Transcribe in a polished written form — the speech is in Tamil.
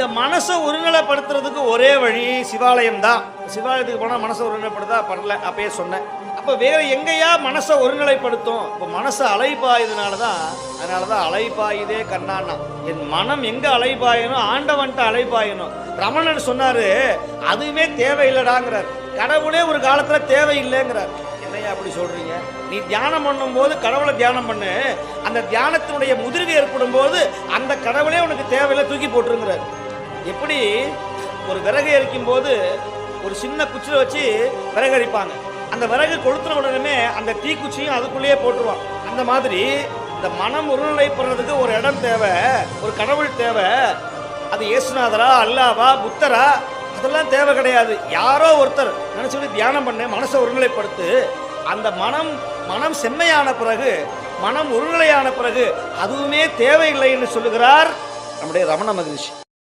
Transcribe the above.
இந்த மனசை ஒருநிலைப்படுத்துறதுக்கு ஒரே வழி சிவாலயம் தான். சிவாலயத்துக்கு போனால் மனசை ஒருநிலைப்படுத்தா படல, அப்பயே சொன்னேன். அப்போ வேற எங்கேயா மனசை ஒருநிலைப்படுத்தும்? இப்போ மனசை அலைபாயுதுனால தான், அதனால தான் அலைபாயுதே கண்ணான்னா. என் மனம் எங்கே அலைபாயணும்? ஆண்டவன்ட்ட அலைபாயணும். ரமணன் சொன்னாரு, அதுவுமே தேவையில்லடாங்கிறார். கடவுளே ஒரு காலத்தில் தேவையில்லைங்கிறார். என்னையா அப்படி சொல்றீங்க? நீ தியானம் பண்ணும் போது கடவுளை தியானம் பண்ணு, அந்த தியானத்தினுடைய முதிர்வு ஏற்படும் போது அந்த கடவுளே உனக்கு தேவையில்லை, தூக்கி போட்டுருங்கிறார். எப்படி ஒரு விறகு எரிக்கும் போது ஒரு சின்ன குச்சியை வச்சு விறகு எரிப்பாங்க, அந்த விறகு கொளுத்துன உடனே அந்த தீக்குச்சியும் அதுக்குள்ளேயே போட்டுருவான். அந்த மாதிரி இந்த மனம் ஒருநிலைப்படுறதுக்கு ஒரு இடம் தேவை, ஒரு கடவுள் தேவை. அது இயேசுநாதரா, அல்லாவா, புத்தரா, அதெல்லாம் தேவை கிடையாது. யாரோ ஒருத்தர் நினைச்சு தியானம் பண்ண மனசை ஒருநிலைப்படுத்து. அந்த மனம் செம்மையான பிறகு, மனம் ஒருநிலையான பிறகு அதுவுமே தேவையில்லை என்று சொல்லுகிறார் நம்முடைய ரமண மகரிஷி.